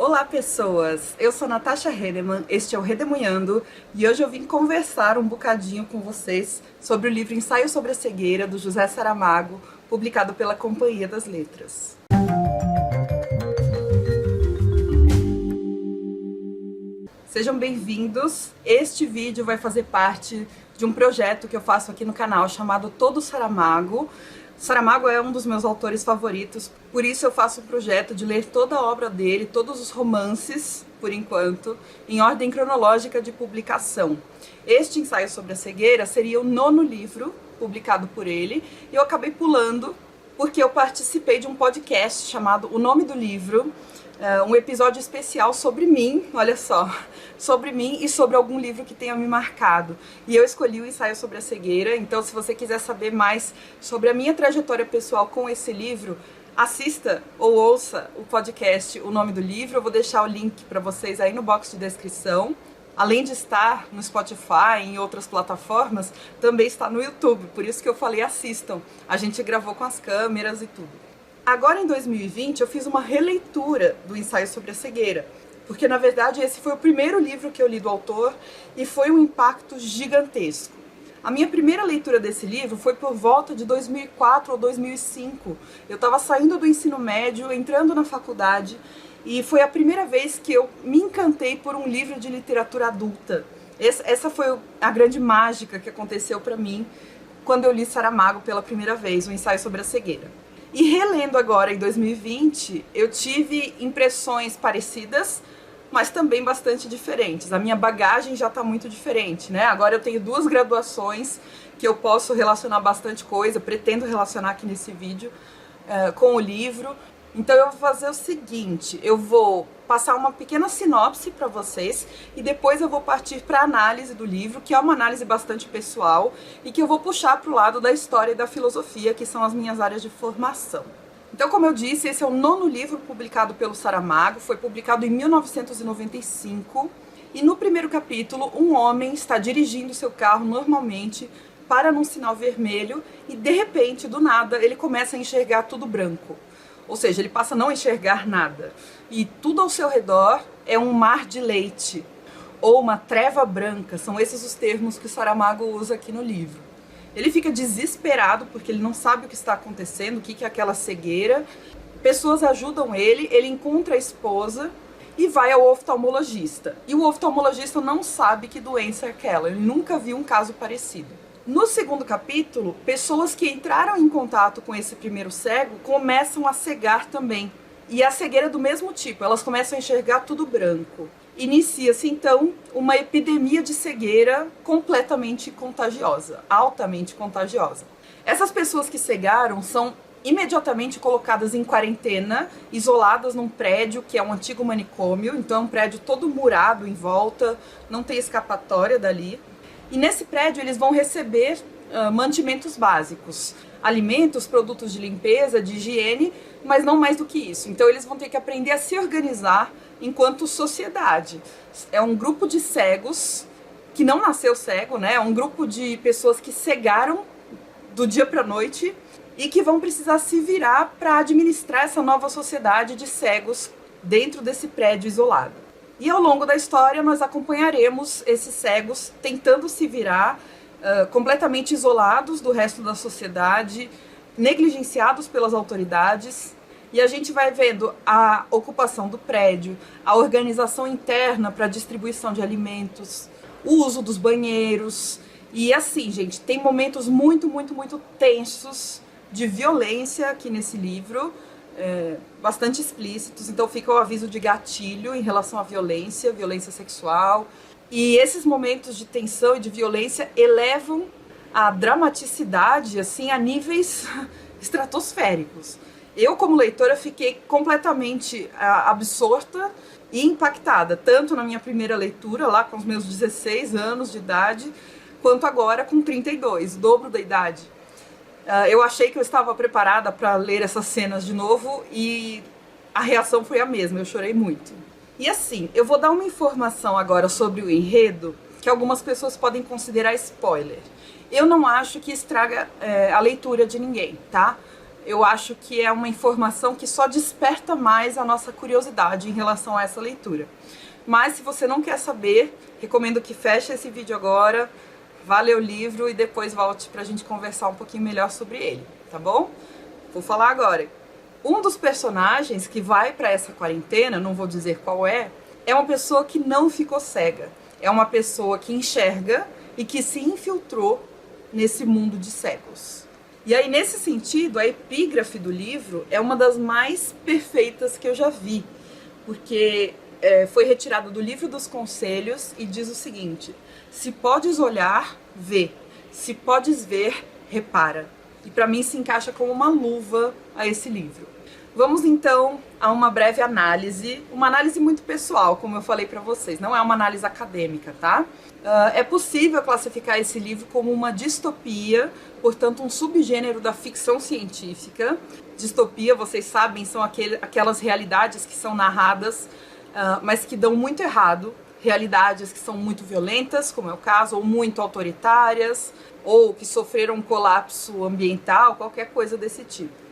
Olá pessoas, eu sou Natasha Redeman, este é o Redemunhando e hoje eu vim conversar um bocadinho com vocês sobre o livro Ensaio sobre a Cegueira, do José Saramago, publicado pela Companhia das Letras. Sejam bem-vindos, este vídeo vai fazer parte de um projeto que eu faço aqui no canal chamado Todo Saramago. Saramago é um dos meus autores favoritos, por isso eu faço um projeto de ler toda a obra dele, todos os romances, por enquanto, em ordem cronológica de publicação. Este ensaio sobre a cegueira seria o 9º livro publicado por ele, e eu acabei pulando porque eu participei de um podcast chamado O Nome do Livro, um episódio especial sobre mim, olha só, sobre mim e sobre algum livro que tenha me marcado. E eu escolhi o Ensaio sobre a Cegueira, então se você quiser saber mais sobre a minha trajetória pessoal com esse livro, assista ou ouça o podcast O Nome do Livro, eu vou deixar o link para vocês aí no box de descrição. Além de estar no Spotify e em outras plataformas, também está no YouTube, por isso que eu falei assistam. A gente gravou com as câmeras e tudo. Agora em 2020 eu fiz uma releitura do Ensaio sobre a Cegueira, porque na verdade esse foi o primeiro livro que eu li do autor e foi um impacto gigantesco. A minha primeira leitura desse livro foi por volta de 2004 ou 2005. Eu estava saindo do ensino médio, entrando na faculdade, e foi a primeira vez que eu me encantei por um livro de literatura adulta. Essa foi a grande mágica que aconteceu para mim quando eu li Saramago pela primeira vez, o Ensaio sobre a Cegueira. E relendo agora em 2020, eu tive impressões parecidas, mas também bastante diferentes. A minha bagagem já está muito diferente, né? Agora eu tenho 2 graduações que eu posso relacionar bastante coisa, pretendo relacionar aqui nesse vídeo com o livro. Então eu vou fazer o seguinte, eu vou passar uma pequena sinopse para vocês e depois eu vou partir para a análise do livro, que é uma análise bastante pessoal e que eu vou puxar para o lado da história e da filosofia, que são as minhas áreas de formação. Então, como eu disse, esse é o 9º livro publicado pelo Saramago, foi publicado em 1995 e no primeiro capítulo um homem está dirigindo seu carro normalmente, para num sinal vermelho e de repente, do nada, ele começa a enxergar tudo branco. Ou seja, ele passa a não enxergar nada. E tudo ao seu redor é um mar de leite, ou uma treva branca, são esses os termos que o Saramago usa aqui no livro. Ele fica desesperado porque ele não sabe o que está acontecendo, o que é aquela cegueira. Pessoas ajudam ele, ele encontra a esposa e vai ao oftalmologista. E o oftalmologista não sabe que doença é aquela, ele nunca viu um caso parecido. No segundo capítulo, pessoas que entraram em contato com esse primeiro cego começam a cegar também. E a cegueira é do mesmo tipo, elas começam a enxergar tudo branco. Inicia-se então uma epidemia de cegueira completamente contagiosa, altamente contagiosa. Essas pessoas que cegaram são imediatamente colocadas em quarentena, isoladas num prédio que é um antigo manicômio, então é um prédio todo murado em volta, não tem escapatória dali. E nesse prédio eles vão receber mantimentos básicos, alimentos, produtos de limpeza, de higiene, mas não mais do que isso. Então eles vão ter que aprender a se organizar enquanto sociedade. É um grupo de cegos, que não nasceu cego, né? É um grupo de pessoas que cegaram do dia para a noite e que vão precisar se virar para administrar essa nova sociedade de cegos dentro desse prédio isolado. E ao longo da história nós acompanharemos esses cegos tentando se virar, completamente isolados do resto da sociedade, negligenciados pelas autoridades, e a gente vai vendo a ocupação do prédio, a organização interna para a distribuição de alimentos, o uso dos banheiros, e assim, gente, tem momentos muito, muito, muito tensos de violência aqui nesse livro, bastante explícitos, então fica o aviso de gatilho em relação à violência, violência sexual. E esses momentos de tensão e de violência elevam a dramaticidade assim, a níveis estratosféricos. Eu, como leitora, fiquei completamente absorta e impactada, tanto na minha primeira leitura, lá com os meus 16 anos de idade, quanto agora com 32, o dobro da idade. Eu achei que eu estava preparada para ler essas cenas de novo e a reação foi a mesma, eu chorei muito. E assim, eu vou dar uma informação agora sobre o enredo que algumas pessoas podem considerar spoiler. Eu não acho que estraga a leitura de ninguém, tá? eu acho que é uma informação que só desperta mais a nossa curiosidade em relação a essa leitura. Mas se você não quer saber, recomendo que feche esse vídeo agora, vá ler o livro e depois volte pra gente conversar um pouquinho melhor sobre ele, tá bom? Vou falar agora. Um dos personagens que vai pra essa quarentena, não vou dizer qual é uma pessoa que não ficou cega. É uma pessoa que enxerga e que se infiltrou nesse mundo de cegos. E aí, nesse sentido, a epígrafe do livro é uma das mais perfeitas que eu já vi, porque foi retirada do livro dos conselhos e diz o seguinte: se podes olhar, vê. Se podes ver, repara. E para mim se encaixa como uma luva a esse livro. Vamos então a uma breve análise, uma análise muito pessoal, como eu falei para vocês, não é uma análise acadêmica, tá? É possível classificar esse livro como uma distopia, portanto um subgênero da ficção científica. Distopia, vocês sabem, são aquelas realidades que são narradas, mas que dão muito errado, realidades que são muito violentas, como é o caso, ou muito autoritárias, ou que sofreram um colapso ambiental, qualquer coisa desse tipo.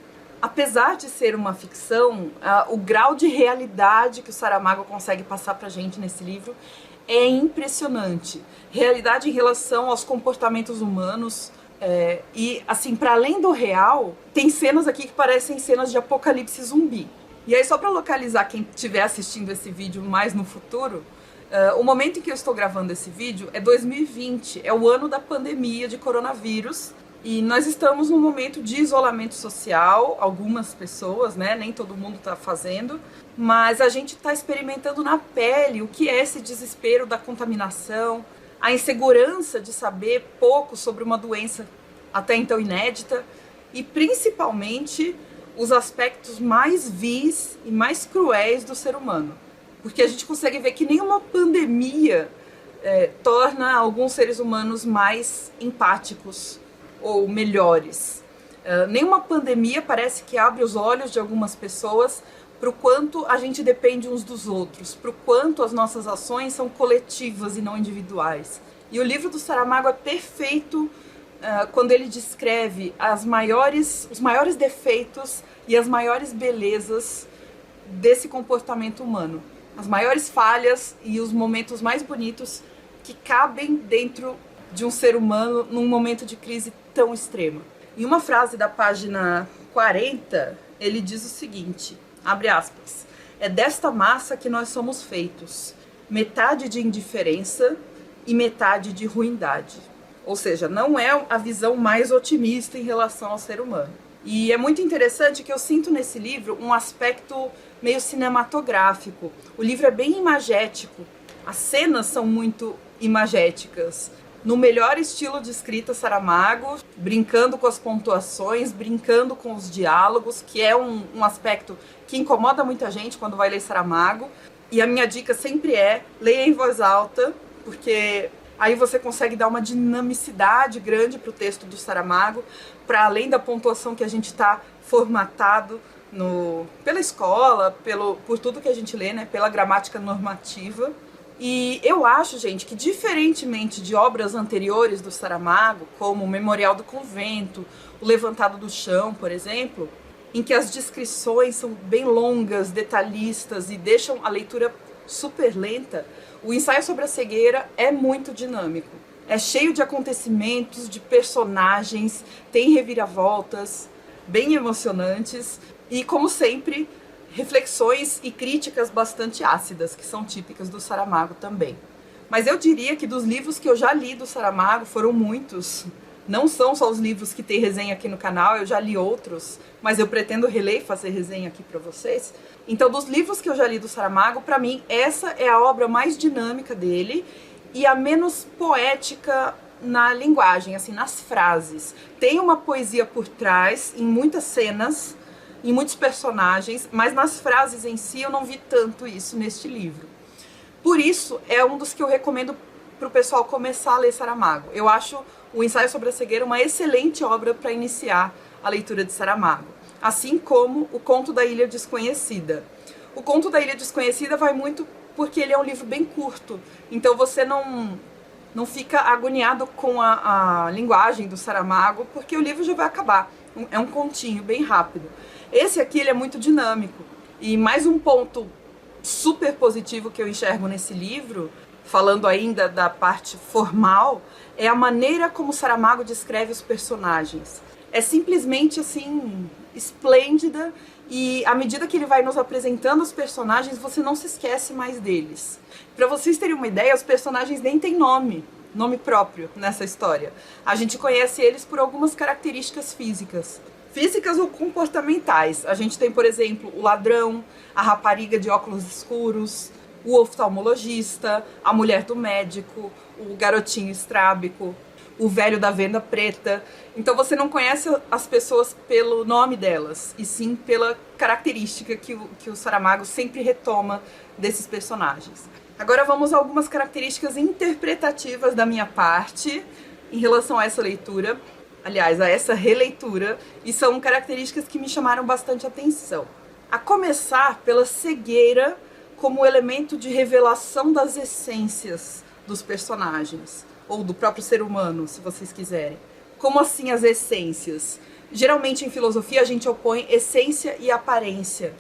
Apesar de ser uma ficção, o grau de realidade que o Saramago consegue passar pra gente nesse livro é impressionante. Realidade em relação aos comportamentos humanos, e assim, para além do real, tem cenas aqui que parecem cenas de apocalipse zumbi. E aí, só para localizar quem estiver assistindo esse vídeo mais no futuro, o momento em que eu estou gravando esse vídeo é 2020, é o ano da pandemia de coronavírus. E nós estamos num momento de isolamento social, algumas pessoas, né, nem todo mundo está fazendo, mas a gente está experimentando na pele o que é esse desespero da contaminação, a insegurança de saber pouco sobre uma doença até então inédita e principalmente os aspectos mais vis e mais cruéis do ser humano. Porque a gente consegue ver que nenhuma pandemia torna alguns seres humanos mais empáticos ou melhores. Nenhuma pandemia parece que abre os olhos de algumas pessoas para o quanto a gente depende uns dos outros, para o quanto as nossas ações são coletivas e não individuais. E o livro do Saramago é perfeito quando ele descreve os maiores defeitos e as maiores belezas desse comportamento humano. As maiores falhas e os momentos mais bonitos que cabem dentro de um ser humano num momento de crise tão extrema. Em uma frase da página 40, ele diz o seguinte, abre aspas, é desta massa que nós somos feitos, metade de indiferença e metade de ruindade. Ou seja, não é a visão mais otimista em relação ao ser humano. E é muito interessante que eu sinto nesse livro um aspecto meio cinematográfico. O livro é bem imagético, as cenas são muito imagéticas, no melhor estilo de escrita Saramago, brincando com as pontuações, brincando com os diálogos, que é um aspecto que incomoda muita gente quando vai ler Saramago. E a minha dica sempre é, leia em voz alta, porque aí você consegue dar uma dinamicidade grande para o texto do Saramago, para além da pontuação que a gente está formatado pela escola, por tudo que a gente lê, né, pela gramática normativa. E eu acho, gente, que diferentemente de obras anteriores do Saramago, como o Memorial do Convento, o Levantado do Chão, por exemplo, em que as descrições são bem longas, detalhistas e deixam a leitura super lenta, o Ensaio sobre a Cegueira é muito dinâmico. É cheio de acontecimentos, de personagens, tem reviravoltas bem emocionantes e, como sempre, reflexões e críticas bastante ácidas, que são típicas do Saramago também. Mas eu diria que dos livros que eu já li do Saramago, foram muitos. Não são só os livros que tem resenha aqui no canal, eu já li outros, mas eu pretendo reler e fazer resenha aqui para vocês. Então, dos livros que eu já li do Saramago, para mim, essa é a obra mais dinâmica dele e a menos poética na linguagem, assim, nas frases. Tem uma poesia por trás, em muitas cenas, em muitos personagens, mas nas frases em si eu não vi tanto isso neste livro. Por isso, é um dos que eu recomendo para o pessoal começar a ler Saramago. Eu acho o Ensaio sobre a Cegueira uma excelente obra para iniciar a leitura de Saramago, assim como O Conto da Ilha Desconhecida. O Conto da Ilha Desconhecida vai muito porque ele é um livro bem curto, então você não fica agoniado com a linguagem do Saramago, porque o livro já vai acabar. É um continho bem rápido. Esse aqui ele é muito dinâmico. E mais um ponto super positivo que eu enxergo nesse livro, falando ainda da parte formal, é a maneira como Saramago descreve os personagens. É simplesmente assim, esplêndida, e à medida que ele vai nos apresentando os personagens, você não se esquece mais deles. Para vocês terem uma ideia, os personagens nem têm nome próprio nessa história. A gente conhece eles por algumas características físicas ou comportamentais. A gente tem, por exemplo, o ladrão, a rapariga de óculos escuros, o oftalmologista, a mulher do médico, o garotinho estrábico, o velho da venda preta. Então você não conhece as pessoas pelo nome delas, e sim pela característica que o Saramago sempre retoma desses personagens. Agora vamos a algumas características interpretativas da minha parte em relação a essa leitura, aliás, a essa releitura, e são características que me chamaram bastante atenção. A começar pela cegueira como elemento de revelação das essências dos personagens, ou do próprio ser humano, se vocês quiserem. Como assim as essências? Geralmente em filosofia a gente opõe essência e aparência.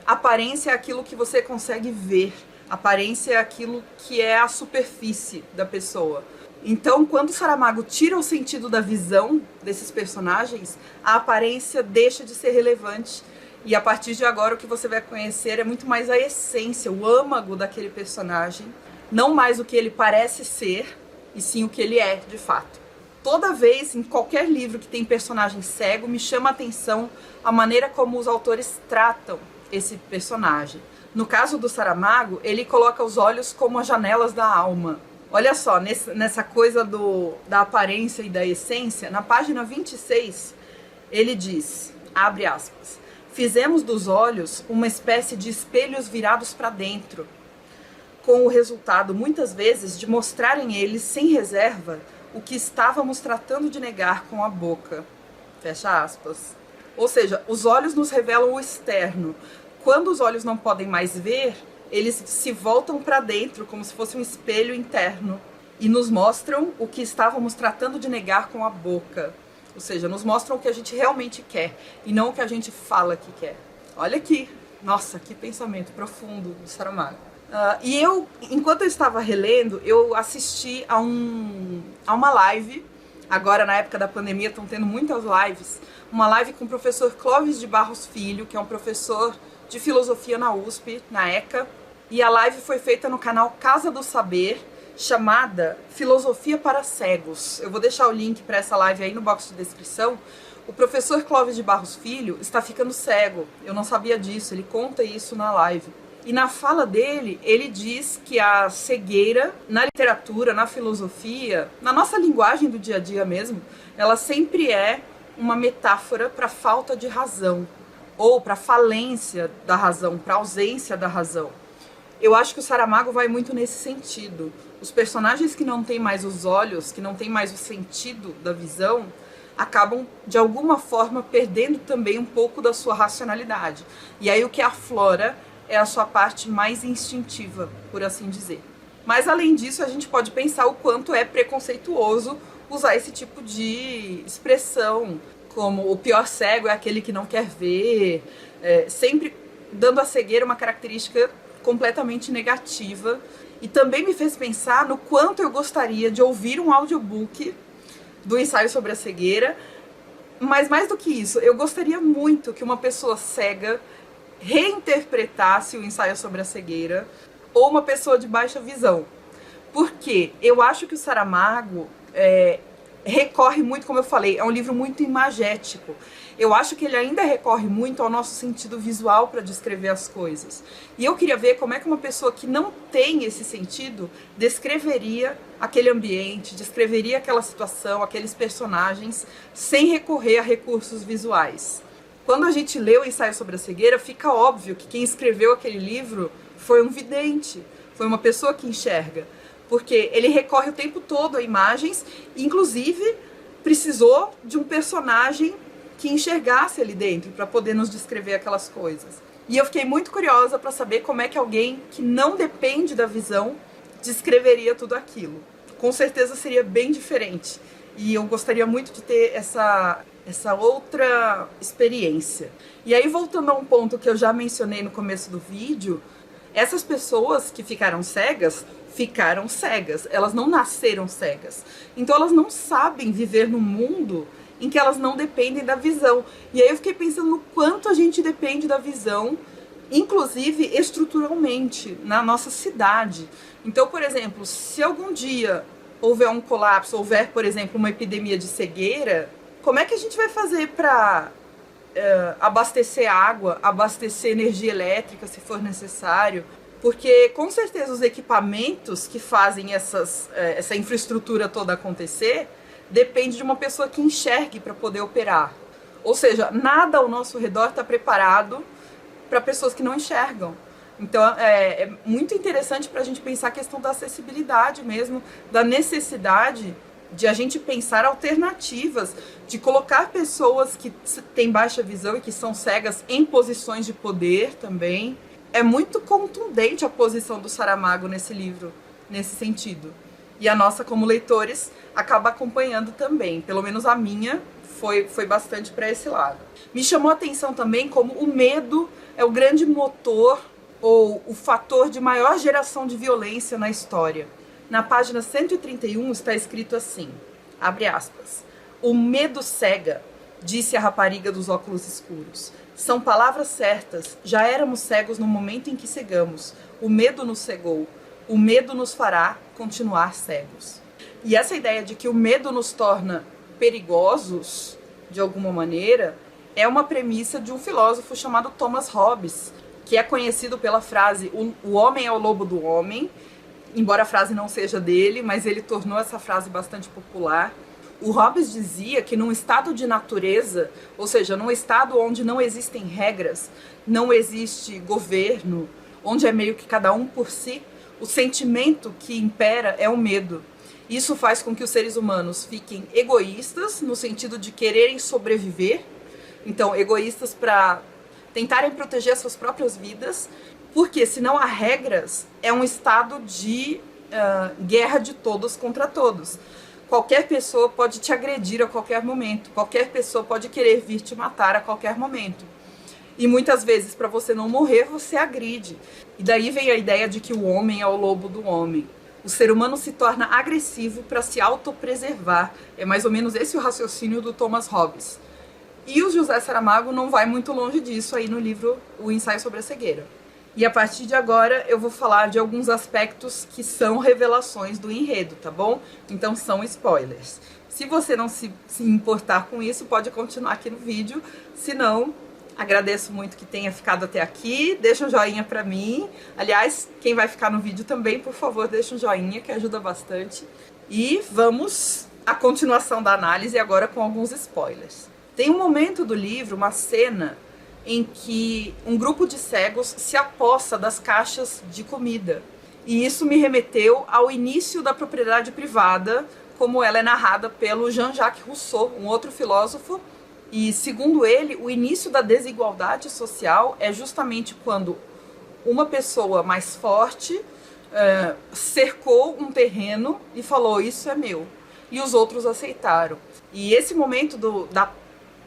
Aparência é aquilo que você consegue ver, aparência é aquilo que é a superfície da pessoa. Então, quando Saramago tira o sentido da visão desses personagens, a aparência deixa de ser relevante. E a partir de agora o que você vai conhecer é muito mais a essência, o âmago daquele personagem, não mais o que ele parece ser, e sim o que ele é de fato. Toda vez, em qualquer livro que tem personagem cego, me chama a atenção a maneira como os autores tratam esse personagem. No caso do Saramago, ele coloca os olhos como as janelas da alma. Olha só, nessa coisa da aparência e da essência, na página 26, ele diz, abre aspas, fizemos dos olhos uma espécie de espelhos virados para dentro, com o resultado, muitas vezes, de mostrarem eles, sem reserva, o que estávamos tratando de negar com a boca. Fecha aspas. Ou seja, os olhos nos revelam o externo. Quando os olhos não podem mais ver, eles se voltam para dentro, como se fosse um espelho interno, e nos mostram o que estávamos tratando de negar com a boca. Ou seja, nos mostram o que a gente realmente quer, e não o que a gente fala que quer. Olha aqui, nossa, que pensamento profundo do Saramago. E eu, enquanto eu estava relendo, eu assisti a uma live, agora na época da pandemia estão tendo muitas lives, uma live com o professor Clóvis de Barros Filho, que é um professor de filosofia na USP, na ECA, e a live foi feita no canal Casa do Saber, chamada Filosofia para Cegos. Eu vou deixar o link para essa live aí no box de descrição. O professor Clóvis de Barros Filho está ficando cego, eu não sabia disso, ele conta isso na live. E na fala dele, ele diz que a cegueira, na literatura, na filosofia, na nossa linguagem do dia a dia mesmo, ela sempre é uma metáfora para a falta de razão, ou para a falência da razão, para a ausência da razão. Eu acho que o Saramago vai muito nesse sentido. Os personagens que não têm mais os olhos, que não têm mais o sentido da visão, acabam, de alguma forma, perdendo também um pouco da sua racionalidade. E aí o que aflora é a sua parte mais instintiva, por assim dizer. Mas, além disso, a gente pode pensar o quanto é preconceituoso usar esse tipo de expressão, como o pior cego é aquele que não quer ver, sempre dando à cegueira uma característica completamente negativa. E também me fez pensar no quanto eu gostaria de ouvir um audiobook do Ensaio sobre a Cegueira, mas mais do que isso, eu gostaria muito que uma pessoa cega reinterpretasse o Ensaio sobre a Cegueira, ou uma pessoa de baixa visão. Porque eu acho que o Saramago recorre muito, como eu falei, é um livro muito imagético. Eu acho que ele ainda recorre muito ao nosso sentido visual para descrever as coisas. E eu queria ver como é que uma pessoa que não tem esse sentido descreveria aquele ambiente, descreveria aquela situação, aqueles personagens, sem recorrer a recursos visuais. Quando a gente lê o Ensaio sobre a Cegueira, fica óbvio que quem escreveu aquele livro foi um vidente, foi uma pessoa que enxerga. Porque ele recorre o tempo todo a imagens, e inclusive precisou de um personagem que enxergasse ali dentro para poder nos descrever aquelas coisas. E eu fiquei muito curiosa para saber como é que alguém que não depende da visão descreveria tudo aquilo. Com certeza seria bem diferente. E eu gostaria muito de ter essa outra experiência. E aí, voltando a um ponto que eu já mencionei no começo do vídeo, essas pessoas que ficaram cegas, elas não nasceram cegas. Então elas não sabem viver num mundo em que elas não dependem da visão. E aí eu fiquei pensando no quanto a gente depende da visão, inclusive estruturalmente, na nossa cidade. Então, por exemplo, se algum dia houver um colapso, houver, por exemplo, uma epidemia de cegueira, como é que a gente vai fazer para abastecer água, abastecer energia elétrica, se for necessário? Porque, com certeza, os equipamentos que fazem essa infraestrutura toda acontecer depende de uma pessoa que enxergue para poder operar. Ou seja, nada ao nosso redor está preparado para pessoas que não enxergam. Então, é muito interessante para a gente pensar a questão da acessibilidade mesmo, da necessidade de a gente pensar alternativas, de colocar pessoas que têm baixa visão e que são cegas em posições de poder também. É muito contundente a posição do Saramago nesse livro, nesse sentido. E a nossa, como leitores, acaba acompanhando também. Pelo menos a minha foi bastante para esse lado. Me chamou a atenção também como o medo é o grande motor ou o fator de maior geração de violência na história. Na página 131 está escrito assim, abre aspas, "O medo cega", disse a rapariga dos óculos escuros. "São palavras certas, já éramos cegos no momento em que cegamos. O medo nos cegou, o medo nos fará continuar cegos." E essa ideia de que o medo nos torna perigosos, de alguma maneira, é uma premissa de um filósofo chamado Thomas Hobbes, que é conhecido pela frase "o homem é o lobo do homem", embora a frase não seja dele, mas ele tornou essa frase bastante popular. O Hobbes dizia que num estado de natureza, ou seja, num estado onde não existem regras, não existe governo, onde é meio que cada um por si, o sentimento que impera é o medo. Isso faz com que os seres humanos fiquem egoístas, no sentido de quererem sobreviver, então egoístas para tentarem proteger as suas próprias vidas, porque se não há regras, é um estado de guerra de todos contra todos. Qualquer pessoa pode te agredir a qualquer momento, qualquer pessoa pode querer vir te matar a qualquer momento. E muitas vezes, para você não morrer, você agride. E daí vem a ideia de que o homem é o lobo do homem. O ser humano se torna agressivo para se autopreservar. É mais ou menos esse o raciocínio do Thomas Hobbes. E o José Saramago não vai muito longe disso aí no livro O Ensaio sobre a Cegueira. E a partir de agora eu vou falar de alguns aspectos que são revelações do enredo, tá bom? Então são spoilers. Se você não se importar com isso, pode continuar aqui no vídeo. Se não, agradeço muito que tenha ficado até aqui. Deixa um joinha pra mim. Aliás, quem vai ficar no vídeo também, por favor, deixa um joinha, que ajuda bastante. E vamos à continuação da análise agora com alguns spoilers. Tem um momento do livro, uma cena, em que um grupo de cegos se apossa das caixas de comida. E isso me remeteu ao início da propriedade privada, como ela é narrada pelo Jean-Jacques Rousseau, um outro filósofo. E, segundo ele, o início da desigualdade social é justamente quando uma pessoa mais forte cercou um terreno e falou, isso é meu. E os outros aceitaram. E esse momento da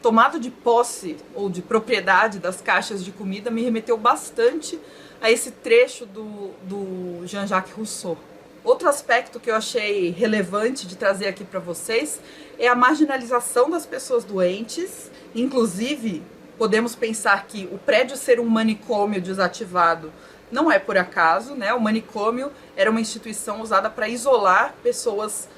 tomada de posse ou de propriedade das caixas de comida me remeteu bastante a esse trecho do Jean-Jacques Rousseau. Outro aspecto que eu achei relevante de trazer aqui para vocês é a marginalização das pessoas doentes. Inclusive, podemos pensar que o prédio ser um manicômio desativado não é por acaso, né? O manicômio era uma instituição usada para isolar pessoas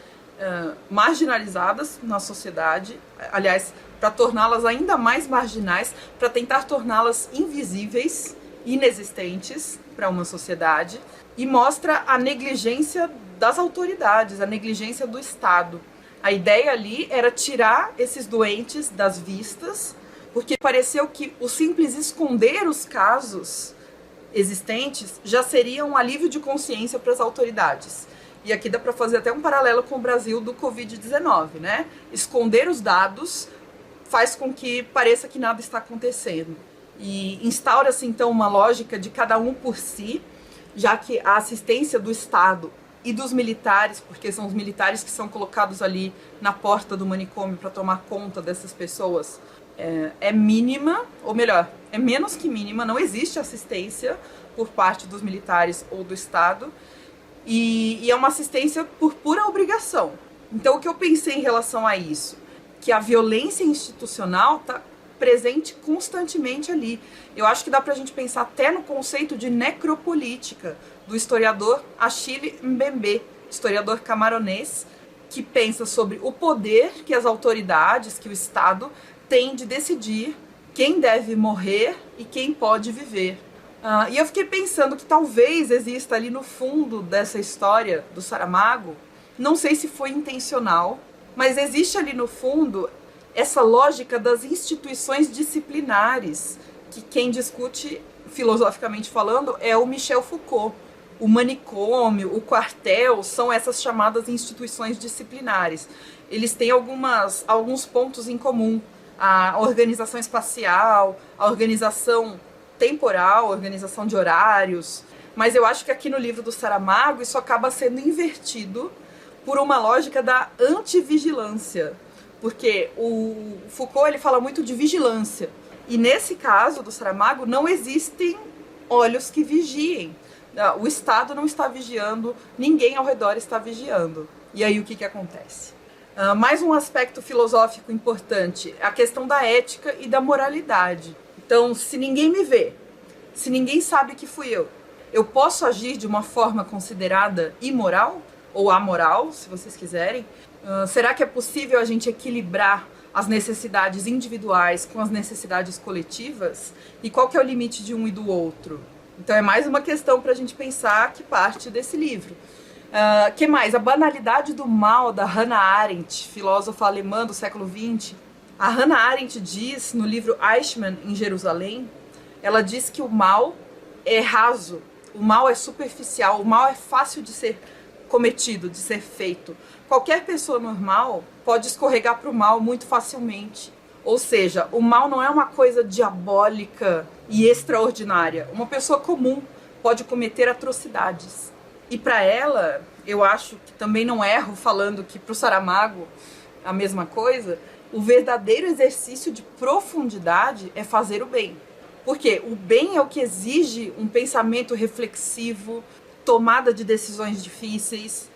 marginalizadas na sociedade, aliás, para torná-las ainda mais marginais, para tentar torná-las invisíveis, inexistentes para uma sociedade, e mostra a negligência das autoridades, a negligência do Estado. A ideia ali era tirar esses doentes das vistas, porque pareceu que o simples esconder os casos existentes já seria um alívio de consciência para as autoridades. E aqui dá para fazer até um paralelo com o Brasil do Covid-19, né? Esconder os dados faz com que pareça que nada está acontecendo. E instaura-se então uma lógica de cada um por si, já que a assistência do Estado e dos militares, porque são os militares que são colocados ali na porta do manicômio para tomar conta dessas pessoas, é mínima, ou melhor, é menos que mínima, não existe assistência por parte dos militares ou do Estado, e é uma assistência por pura obrigação. Então o que eu pensei em relação a isso? Que a violência institucional está presente constantemente ali. Eu acho que dá pra gente pensar até no conceito de necropolítica do historiador Achille Mbembe, historiador camaronês, que pensa sobre o poder que as autoridades, que o Estado tem de decidir quem deve morrer e quem pode viver. E eu fiquei pensando que talvez exista ali no fundo dessa história do Saramago, não sei se foi intencional, mas existe ali no fundo essa lógica das instituições disciplinares, que quem discute, filosoficamente falando, é o Michel Foucault. O manicômio, o quartel, são essas chamadas instituições disciplinares. Eles têm alguns pontos em comum. A organização espacial, a organização temporal, a organização de horários. Mas eu acho que aqui no livro do Saramago isso acaba sendo invertido por uma lógica da antivigilância. Porque o Foucault ele fala muito de vigilância. E nesse caso do Saramago não existem olhos que vigiem. O Estado não está vigiando, ninguém ao redor está vigiando. E aí o que acontece? Mais um aspecto filosófico importante, a questão da ética e da moralidade. Então, se ninguém me vê, se ninguém sabe que fui eu posso agir de uma forma considerada imoral? Ou amoral, se vocês quiserem? Será que é possível a gente equilibrar as necessidades individuais com as necessidades coletivas? E qual que é o limite de um e do outro? Então é mais uma questão para a gente pensar que parte desse livro. Que mais? A banalidade do mal, da Hannah Arendt, filósofa alemã do século XX. A Hannah Arendt diz no livro Eichmann em Jerusalém, ela diz que o mal é raso, o mal é superficial, o mal é fácil de ser cometido, de ser feito. Qualquer pessoa normal pode escorregar para o mal muito facilmente. Ou seja, o mal não é uma coisa diabólica e extraordinária. Uma pessoa comum pode cometer atrocidades. E para ela, eu acho que também não erro falando que para o Saramago a mesma coisa, o verdadeiro exercício de profundidade é fazer o bem. Porque o bem é o que exige um pensamento reflexivo, tomada de decisões difíceis,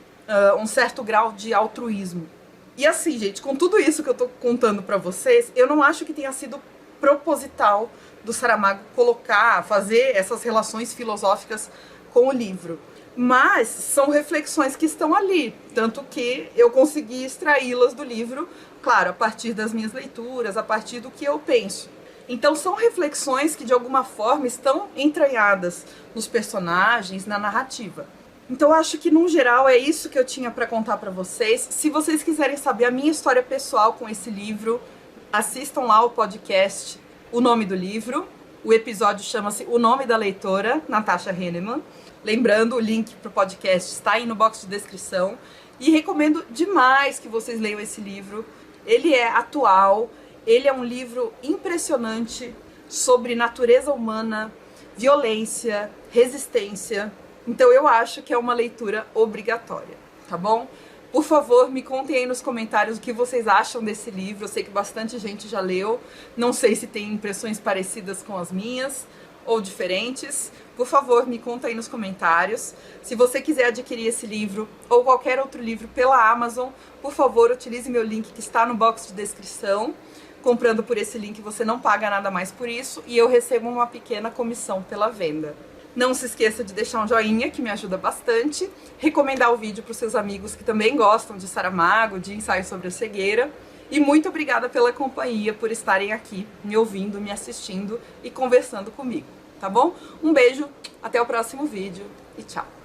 um certo grau de altruísmo. E assim, gente, com tudo isso que eu tô contando pra vocês, eu não acho que tenha sido proposital do Saramago fazer essas relações filosóficas com o livro. Mas são reflexões que estão ali, tanto que eu consegui extraí-las do livro, claro, a partir das minhas leituras, a partir do que eu penso. Então são reflexões que de alguma forma estão entranhadas nos personagens, na narrativa. Então eu acho que, no geral, é isso que eu tinha para contar para vocês. Se vocês quiserem saber a minha história pessoal com esse livro, assistam lá o podcast O Nome do Livro. O episódio chama-se O Nome da Leitora, Natasha Henneman. Lembrando, o link para o podcast está aí no box de descrição. E recomendo demais que vocês leiam esse livro. Ele é atual, ele é um livro impressionante sobre natureza humana, violência, resistência. Então eu acho que é uma leitura obrigatória, tá bom? Por favor, me contem aí nos comentários o que vocês acham desse livro. Eu sei que bastante gente já leu. Não sei se tem impressões parecidas com as minhas ou diferentes. Por favor, me conta aí nos comentários. Se você quiser adquirir esse livro ou qualquer outro livro pela Amazon, por favor, utilize meu link que está no box de descrição. Comprando por esse link, você não paga nada mais por isso e eu recebo uma pequena comissão pela venda. Não se esqueça de deixar um joinha, que me ajuda bastante. Recomendar o vídeo para os seus amigos que também gostam de Saramago, de Ensaio sobre a Cegueira. E muito obrigada pela companhia, por estarem aqui, me ouvindo, me assistindo e conversando comigo, tá bom? Um beijo, até o próximo vídeo e tchau!